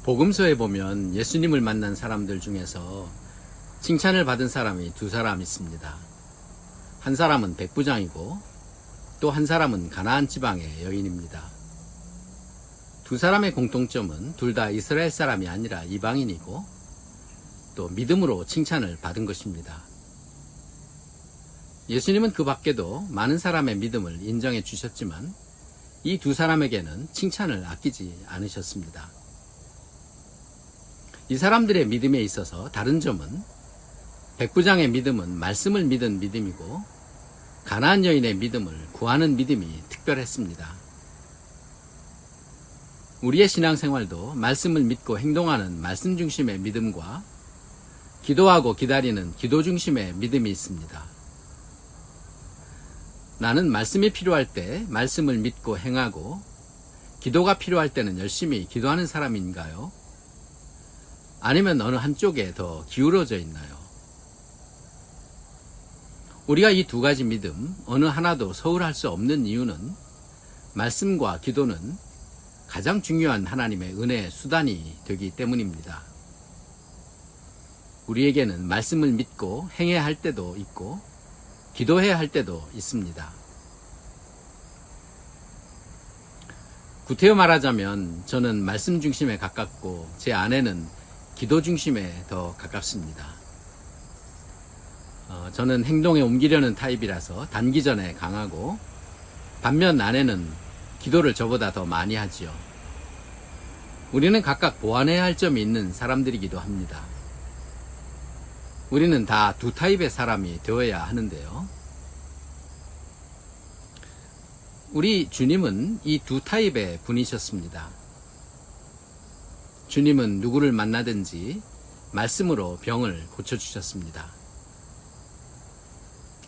복음서에 보면 예수님을 만난 사람들 중에서 칭찬을 받은 사람이 두 사람 있습니다. 한 사람은 백부장이고 또 한 사람은 가나안 지방의 여인입니다. 두 사람의 공통점은 둘 다 이스라엘 사람이 아니라 이방인이고 또 믿음으로 칭찬을 받은 것입니다. 예수님은 그 밖에도 많은 사람의 믿음을 인정해 주셨지만 이 두 사람에게는 칭찬을 아끼지 않으셨습니다. 이 사람들의 믿음에 있어서 다른 점은 백부장의 믿음은 말씀을 믿은 믿음이고 가나안 여인의 믿음을 구하는 믿음이 특별했습니다. 우리의 신앙생활도 말씀을 믿고 행동하는 말씀 중심의 믿음과 기도하고 기다리는 기도 중심의 믿음이 있습니다. 나는 말씀이 필요할 때 말씀을 믿고 행하고 기도가 필요할 때는 열심히 기도하는 사람인가요? 아니면 어느 한쪽에 더 기울어져 있나요? 우리가 이 두 가지 믿음 어느 하나도 소홀할 수 없는 이유는 말씀과 기도는 가장 중요한 하나님의 은혜의 수단이 되기 때문입니다. 우리에게는 말씀을 믿고 행해야 할 때도 있고 기도해야 할 때도 있습니다. 구태여 말하자면 저는 말씀 중심에 가깝고 제 아내는 기도 중심에 더 가깝습니다. 저는 행동에 옮기려는 타입이라서 단기전에 강하고 반면 아내는 기도를 저보다 더 많이 하지요. 우리는 각각 보완해야 할 점이 있는 사람들이기도 합니다. 우리는 다 두 타입의 사람이 되어야 하는데요. 우리 주님은 이 두 타입의 분이셨습니다. 주님은 누구를 만나든지 말씀으로 병을 고쳐주셨습니다.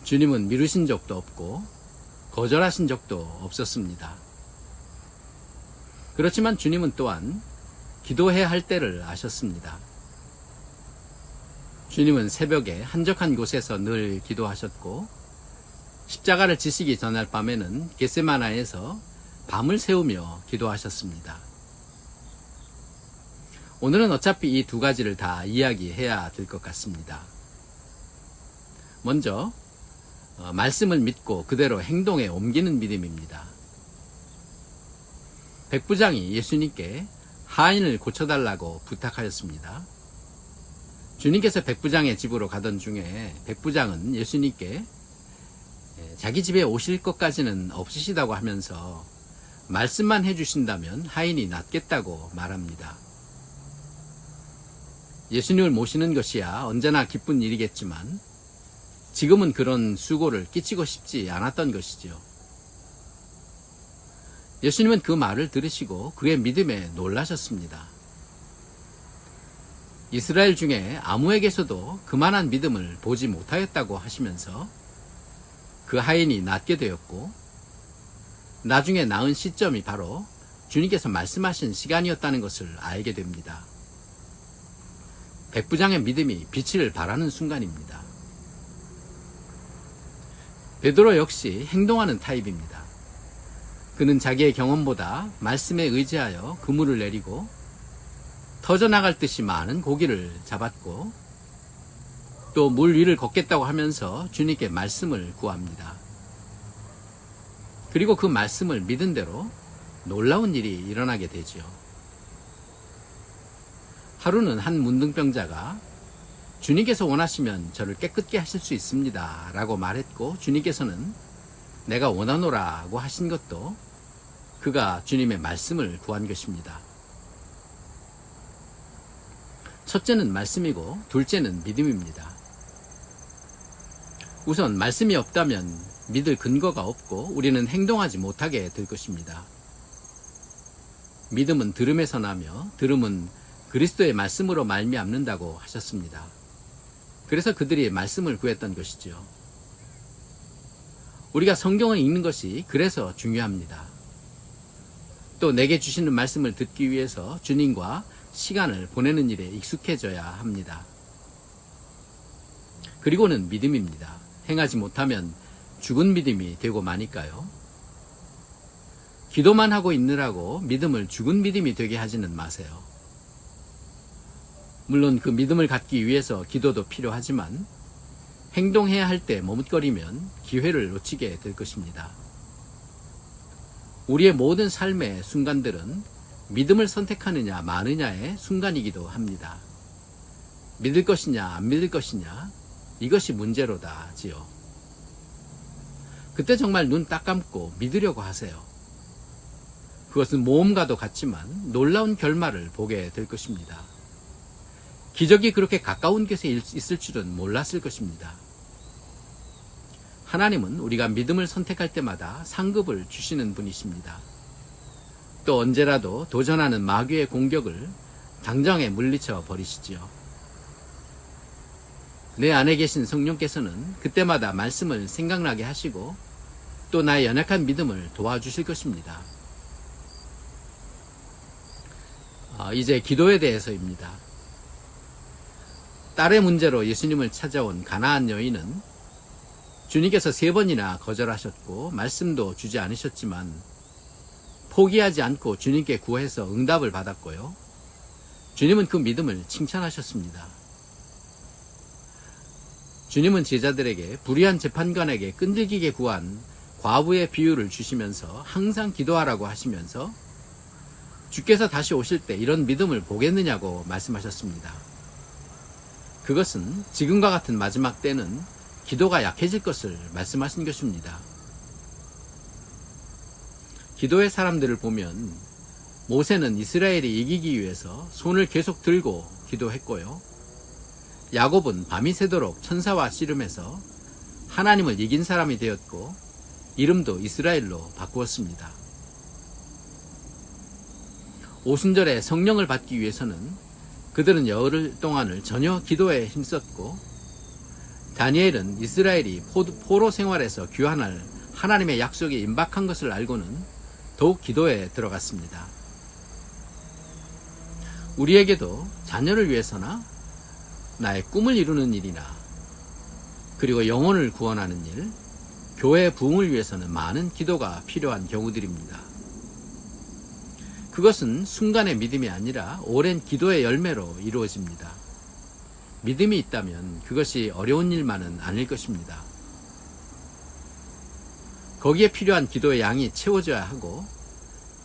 주님은 미루신 적도 없고 거절하신 적도 없었습니다. 그렇지만 주님은 또한 기도해야 할 때를 아셨습니다. 주님은 새벽에 한적한 곳에서 늘 기도하셨고 십자가를 지시기 전날 밤에는 겟세마나에서 밤을 새우며 기도하셨습니다. 오늘은 어차피 이 두 가지를 다 이야기해야 될 것 같습니다. 먼저 말씀을 믿고 그대로 행동에 옮기는 믿음입니다. 백부장이 예수님께 하인을 고쳐달라고 부탁하였습니다. 주님께서 백부장의 집으로 가던 중에 백부장은 예수님께 자기 집에 오실 것까지는 없으시다고 하면서 말씀만 해주신다면 하인이 낫겠다고 말합니다. 예수님을 모시는 것이야 언제나 기쁜 일이겠지만 지금은 그런 수고를 끼치고 싶지 않았던 것이죠. 예수님은 그 말을 들으시고 그의 믿음에 놀라셨습니다. 이스라엘 중에 아무에게서도 그만한 믿음을 보지 못하였다고 하시면서 그 하인이 낫게 되었고 나중에 나은 시점이 바로 주님께서 말씀하신 시간이었다는 것을 알게 됩니다. 백부장의 믿음이 빛을 발하는 순간입니다. 베드로 역시 행동하는 타입입니다. 그는 자기의 경험보다 말씀에 의지하여 그물을 내리고 터져나갈 듯이 많은 고기를 잡았고 또 물 위를 걷겠다고 하면서 주님께 말씀을 구합니다. 그리고 그 말씀을 믿은 대로 놀라운 일이 일어나게 되죠. 하루는 한 문둥병자가 주님께서 원하시면 저를 깨끗게 하실 수 있습니다 라고 말했고 주님께서는 내가 원하노라고 하신 것도 그가 주님의 말씀을 구한 것입니다. 첫째는 말씀이고 둘째는 믿음입니다. 우선 말씀이 없다면 믿을 근거가 없고 우리는 행동하지 못하게 될 것입니다. 믿음은 들음에서 나며 들음은 그리스도의 말씀으로 말미암는다고 하셨습니다. 그래서 그들이 말씀을 구했던 것이죠. 우리가 성경을 읽는 것이 그래서 중요합니다. 또 내게 주시는 말씀을 듣기 위해서 주님과 시간을 보내는 일에 익숙해져야 합니다. 그리고는 믿음입니다. 행하지 못하면 죽은 믿음이 되고 마니까요. 기도만 하고 있느라고 믿음을 죽은 믿음이 되게 하지는 마세요. 물론 그 믿음을 갖기 위해서 기도도 필요하지만 행동해야 할 때 머뭇거리면 기회를 놓치게 될 것입니다. 우리의 모든 삶의 순간들은 믿음을 선택하느냐 마느냐의 순간이기도 합니다. 믿을 것이냐 안 믿을 것이냐 이것이 문제로다지요. 그때 정말 눈 딱 감고 믿으려고 하세요. 그것은 모험과도 같지만 놀라운 결말을 보게 될 것입니다. 기적이 그렇게 가까운 곳에 있을 줄은 몰랐을 것입니다. 하나님은 우리가 믿음을 선택할 때마다 상급을 주시는 분이십니다. 또 언제라도 도전하는 마귀의 공격을 당장에 물리쳐 버리시지요. 내 안에 계신 성령께서는 그때마다 말씀을 생각나게 하시고 또 나의 연약한 믿음을 도와주실 것입니다. 이제 기도에 대해서입니다. 딸의 문제로 예수님을 찾아온 가나안 여인은 주님께서 3번이나 거절하셨고 말씀도 주지 않으셨지만 포기하지 않고 주님께 구해서 응답을 받았고요. 주님은 그 믿음을 칭찬하셨습니다. 주님은 제자들에게 불의한 재판관에게 끈질기게 구한 과부의 비유를 주시면서 항상 기도하라고 하시면서 주께서 다시 오실 때 이런 믿음을 보겠느냐고 말씀하셨습니다. 그것은 지금과 같은 마지막 때는 기도가 약해질 것을 말씀하신 것입니다. 기도의 사람들을 보면 모세는 이스라엘이 이기기 위해서 손을 계속 들고 기도했고요. 야곱은 밤이 새도록 천사와 씨름해서 하나님을 이긴 사람이 되었고 이름도 이스라엘로 바꾸었습니다. 오순절에 성령을 받기 위해서는 그들은 열흘 동안을 전혀 기도에 힘썼고 다니엘은 이스라엘이 포로 생활에서 귀환할 하나님의 약속이 임박한 것을 알고는 더욱 기도에 들어갔습니다. 우리에게도 자녀를 위해서나 나의 꿈을 이루는 일이나 그리고 영혼을 구원하는 일, 교회의 부흥을 위해서는 많은 기도가 필요한 경우들입니다. 그것은 순간의 믿음이 아니라 오랜 기도의 열매로 이루어집니다. 믿음이 있다면 그것이 어려운 일만은 아닐 것입니다. 거기에 필요한 기도의 양이 채워져야 하고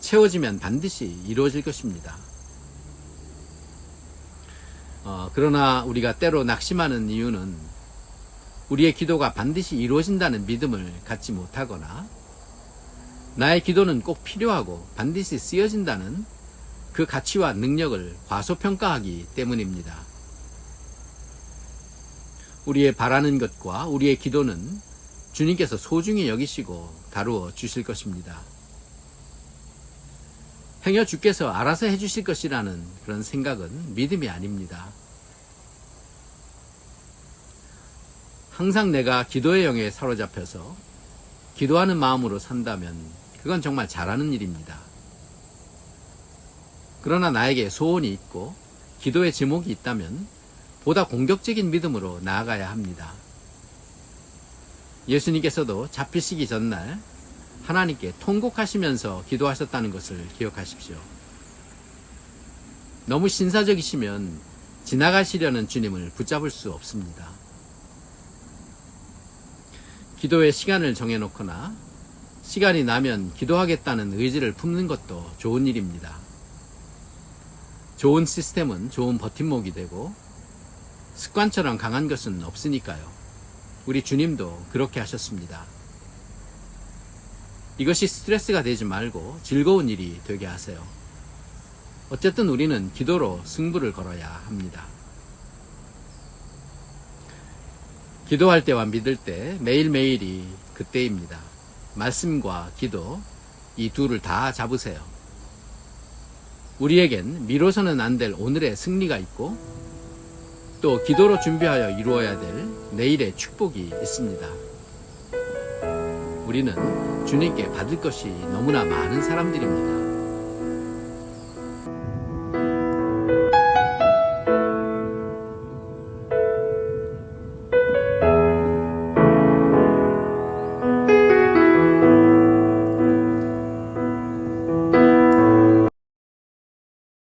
채워지면 반드시 이루어질 것입니다. 그러나 우리가 때로 낙심하는 이유는 우리의 기도가 반드시 이루어진다는 믿음을 갖지 못하거나 나의 기도는 꼭 필요하고 반드시 쓰여진다는 그 가치와 능력을 과소평가하기 때문입니다. 우리의 바라는 것과 우리의 기도는 주님께서 소중히 여기시고 다루어 주실 것입니다. 행여 주께서 알아서 해주실 것이라는 그런 생각은 믿음이 아닙니다. 항상 내가 기도의 영에 사로잡혀서 기도하는 마음으로 산다면 그건 정말 잘하는 일입니다. 그러나 나에게 소원이 있고 기도의 제목이 있다면 보다 공격적인 믿음으로 나아가야 합니다. 예수님께서도 잡히시기 전날 하나님께 통곡하시면서 기도하셨다는 것을 기억하십시오. 너무 신사적이시면 지나가시려는 주님을 붙잡을 수 없습니다. 기도의 시간을 정해놓거나 시간이 나면 기도하겠다는 의지를 품는 것도 좋은 일입니다. 좋은 시스템은 좋은 버팀목이 되고 습관처럼 강한 것은 없으니까요. 우리 주님도 그렇게 하셨습니다. 이것이 스트레스가 되지 말고 즐거운 일이 되게 하세요. 어쨌든 우리는 기도로 승부를 걸어야 합니다. 기도할 때와 믿을 때 매일매일이 그때입니다. 말씀과 기도, 이 둘을 다 잡으세요. 우리에겐 미뤄서는 안 될 오늘의 승리가 있고 또 기도로 준비하여 이루어야 될 내일의 축복이 있습니다. 우리는 주님께 받을 것이 너무나 많은 사람들입니다.